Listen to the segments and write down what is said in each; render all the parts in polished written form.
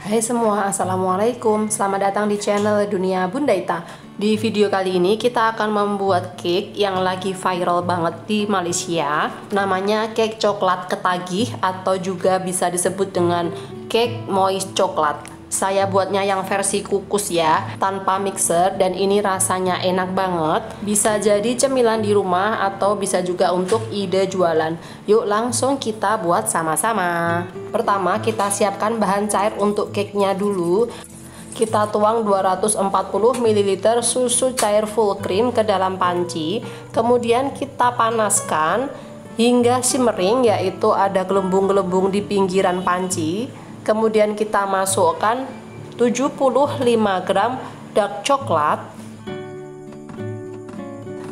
Hai semua, assalamualaikum. Selamat datang di channel Dunia Bunda Ita. Di video kali ini kita akan membuat cake yang lagi viral banget di Malaysia. Namanya cake coklat ketagih atau juga bisa disebut dengan cake moist coklat. Saya buatnya yang versi kukus ya, tanpa mixer, dan ini rasanya enak banget. Bisa jadi cemilan di rumah atau bisa juga untuk ide jualan. Yuk langsung kita buat sama-sama. Pertama kita siapkan bahan cair untuk cake-nya dulu. Kita tuang 240 ml susu cair full cream ke dalam panci. Kemudian kita panaskan hingga shimmering, yaitu ada gelembung-gelembung di pinggiran panci. Kemudian kita masukkan 75 gram dark coklat.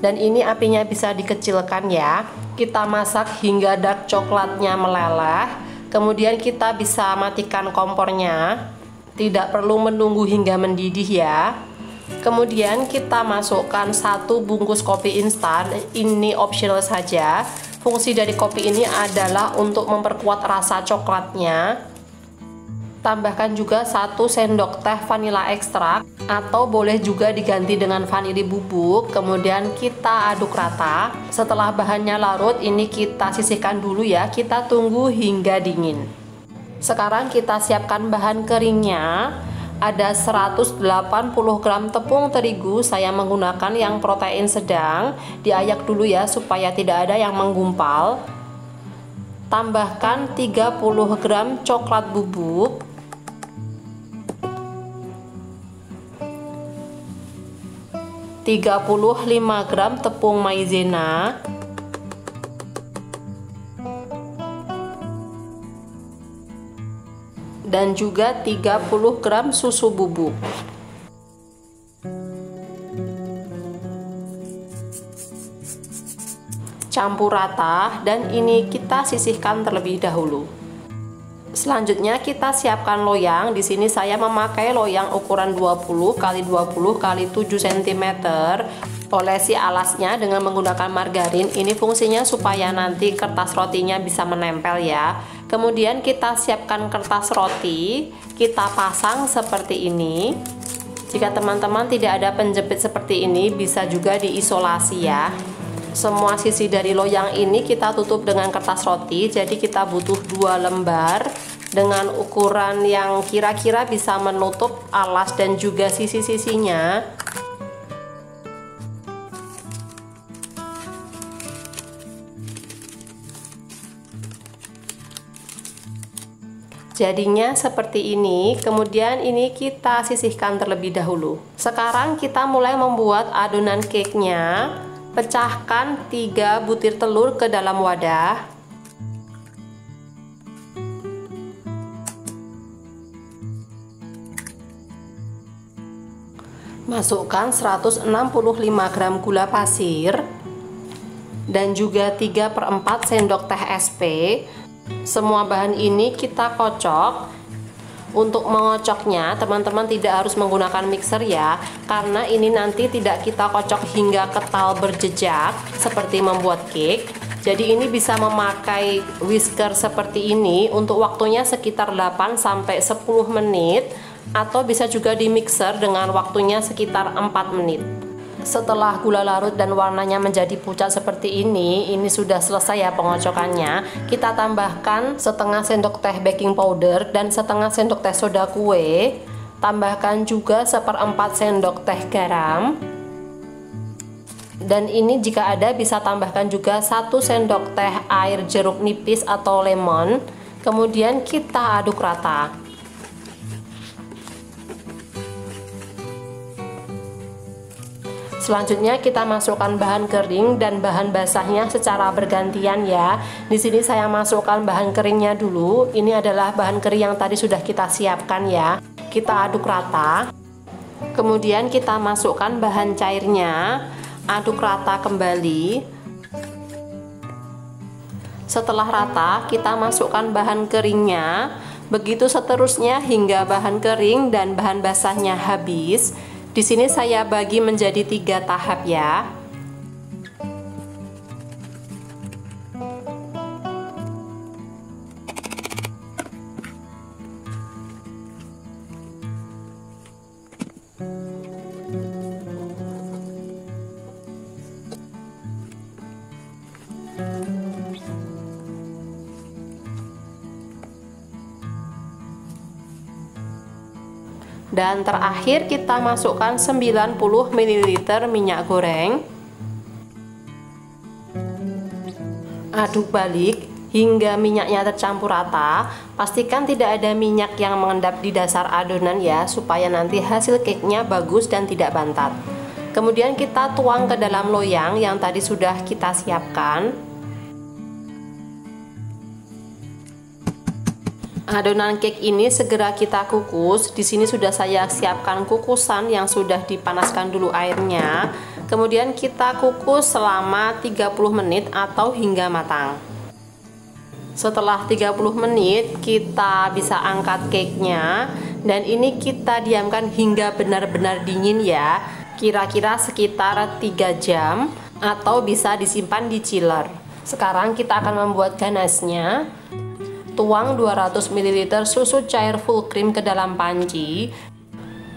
Dan ini apinya bisa dikecilkan ya. Kita masak hingga dark coklatnya meleleh. Kemudian kita bisa matikan kompornya. Tidak perlu menunggu hingga mendidih ya. Kemudian kita masukkan 1 bungkus kopi instan. Ini optional saja. Fungsi dari kopi ini adalah untuk memperkuat rasa coklatnya. Tambahkan juga 1 sendok teh vanila ekstrak atau boleh juga diganti dengan vanili bubuk. Kemudian kita aduk rata. Setelah bahannya larut, ini kita sisihkan dulu ya. Kita tunggu hingga dingin. Sekarang kita siapkan bahan keringnya. Ada 180 gram tepung terigu. Saya menggunakan yang protein sedang. Diayak dulu ya supaya tidak ada yang menggumpal. Tambahkan 30 gram coklat bubuk. 35 gram tepung maizena, dan juga 30 gram susu bubuk. Campur rata dan ini kita sisihkan terlebih dahulu. Selanjutnya kita siapkan loyang. Di sini saya memakai loyang ukuran 20 x 20 x 7 cm. Olesi alasnya dengan menggunakan margarin. Ini fungsinya supaya nanti kertas rotinya bisa menempel ya. Kemudian kita siapkan kertas roti. Kita pasang seperti ini. Jika teman-teman tidak ada penjepit seperti ini, bisa juga diisolasi ya. Semua sisi dari loyang ini kita tutup dengan kertas roti. Jadi kita butuh 2 lembar dengan ukuran yang kira-kira bisa menutup alas dan juga sisi-sisinya. Jadinya seperti ini. Kemudian ini kita sisihkan terlebih dahulu. Sekarang kita mulai membuat adonan cake-nya. Pecahkan 3 butir telur ke dalam wadah. Masukkan 165 gram gula pasir dan juga 3/4 sendok teh SP. Semua bahan ini kita kocok. Untuk mengocoknya, teman-teman tidak harus menggunakan mixer ya, karena ini nanti tidak kita kocok hingga ketal berjejak seperti membuat cake. Jadi ini bisa memakai whisker seperti ini untuk waktunya sekitar 8-10 menit, atau bisa juga di mixer dengan waktunya sekitar 4 menit. Setelah gula larut dan warnanya menjadi pucat seperti ini sudah selesai ya pengocokannya. Kita tambahkan setengah sendok teh baking powder dan setengah sendok teh soda kue. Tambahkan juga 1/4 sendok teh garam. Dan ini jika ada bisa tambahkan juga 1 sendok teh air jeruk nipis atau lemon. Kemudian kita aduk rata. Selanjutnya kita masukkan bahan kering dan bahan basahnya secara bergantian ya. Di sini saya masukkan bahan keringnya dulu. Ini adalah bahan kering yang tadi sudah kita siapkan ya. Kita aduk rata. Kemudian kita masukkan bahan cairnya. Aduk rata kembali. Setelah rata, kita masukkan bahan keringnya. Begitu seterusnya hingga bahan kering dan bahan basahnya habis. Di sini saya bagi menjadi 3 tahap ya. Dan terakhir kita masukkan 90 ml minyak goreng. Aduk balik hingga minyaknya tercampur rata. Pastikan tidak ada minyak yang mengendap di dasar adonan ya, supaya nanti hasil cake-nya bagus dan tidak bantat. Kemudian kita tuang ke dalam loyang yang tadi sudah kita siapkan. Adonan cake ini segera kita kukus. Di sini sudah saya siapkan kukusan yang sudah dipanaskan dulu airnya. Kemudian kita kukus selama 30 menit atau hingga matang. Setelah 30 menit kita bisa angkat cake-nya, dan ini kita diamkan hingga benar-benar dingin ya. Kira-kira sekitar 3 jam atau bisa disimpan di chiller. Sekarang kita akan membuat ganasnya. Tuang 200 ml susu cair full cream ke dalam panci.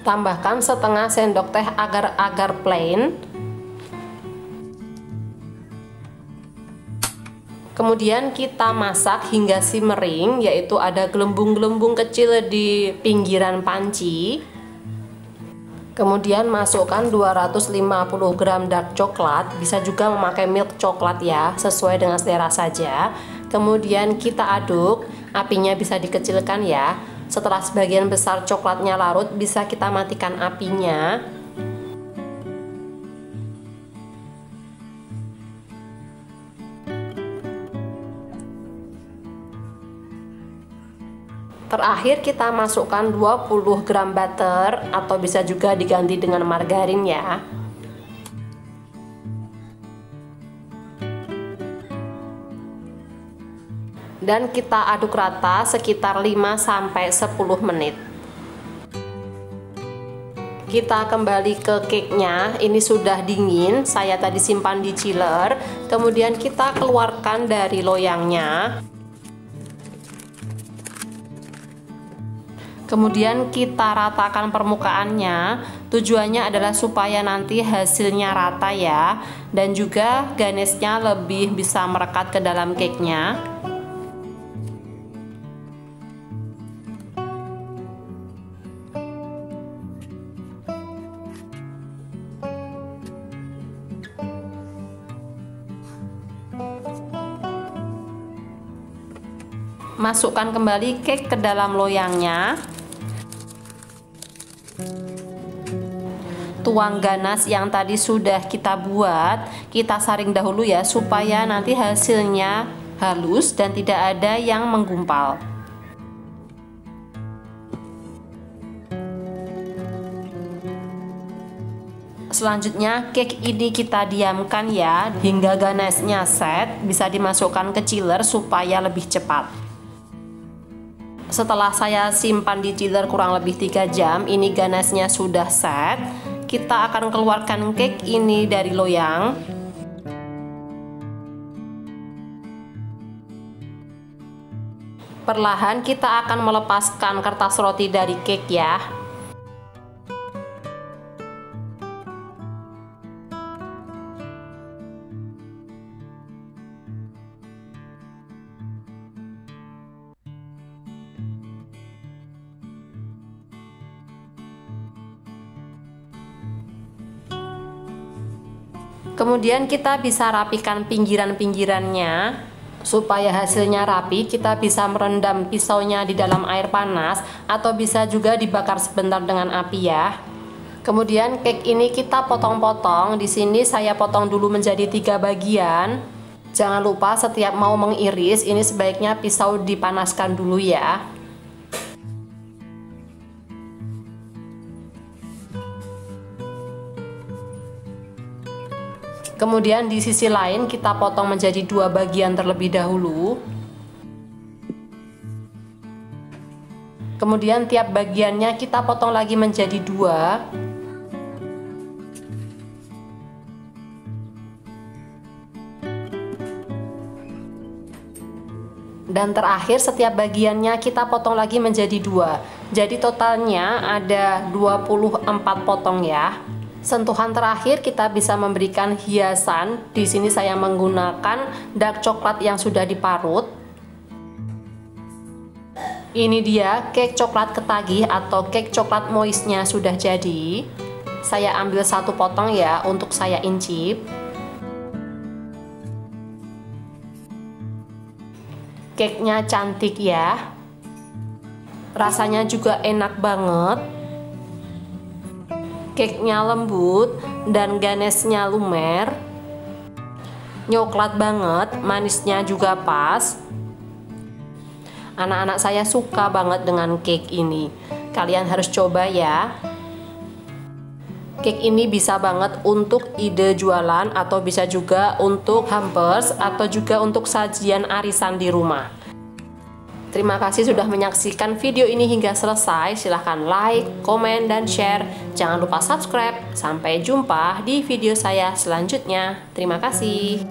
Tambahkan setengah sendok teh agar-agar plain. Kemudian kita masak hingga simmering, yaitu ada gelembung-gelembung kecil di pinggiran panci. Kemudian masukkan 250 gram dark coklat, bisa juga memakai milk coklat ya, sesuai dengan selera saja. Kemudian kita aduk, apinya bisa dikecilkan ya. Setelah sebagian besar coklatnya larut, bisa kita matikan apinya. Terakhir kita masukkan 20 gram butter atau bisa juga diganti dengan margarin ya. Dan kita aduk rata sekitar 5-10 menit. Kita kembali ke cake-nya. Ini sudah dingin, saya tadi simpan di chiller. Kemudian kita keluarkan dari loyangnya. Kemudian kita ratakan permukaannya. Tujuannya adalah supaya nanti hasilnya rata ya, dan juga ganesnya lebih bisa merekat ke dalam cake-nya. Masukkan kembali cake ke dalam loyangnya. Tuang ganas yang tadi sudah kita buat, kita saring dahulu ya, supaya nanti hasilnya halus dan tidak ada yang menggumpal. Selanjutnya cake ini kita diamkan ya hingga ganasnya set, bisa dimasukkan ke chiller supaya lebih cepat. Setelah saya simpan di chiller kurang lebih 3 jam, ini ganasnya sudah set. Kita akan keluarkan cake ini dari loyang. Perlahan kita akan melepaskan kertas roti dari cake ya. Kemudian kita bisa rapikan pinggiran-pinggirannya supaya hasilnya rapi. Kita bisa merendam pisaunya di dalam air panas atau bisa juga dibakar sebentar dengan api ya. Kemudian cake ini kita potong-potong. Di sini saya potong dulu menjadi 3 bagian. Jangan lupa setiap mau mengiris ini sebaiknya pisau dipanaskan dulu ya. Kemudian di sisi lain kita potong menjadi 2 bagian terlebih dahulu. Kemudian tiap bagiannya kita potong lagi menjadi 2. Dan terakhir setiap bagiannya kita potong lagi menjadi 2. Jadi totalnya ada 24 potong ya. Sentuhan terakhir kita bisa memberikan hiasan. Di sini saya menggunakan dark coklat yang sudah diparut. Ini dia cake coklat ketagih atau cake coklat moistnya sudah jadi. Saya ambil satu potong ya untuk saya incip. Cake-nya cantik ya. Rasanya juga enak banget. Cake-nya lembut dan ganesnya lumer. Nyoklat banget, manisnya juga pas. Anak-anak saya suka banget dengan cake ini. Kalian harus coba ya. Cake ini bisa banget untuk ide jualan atau bisa juga untuk hampers atau juga untuk sajian arisan di rumah. Terima kasih sudah menyaksikan video ini hingga selesai. Silahkan like, komen, dan share. Jangan lupa subscribe. Sampai jumpa di video saya selanjutnya. Terima kasih.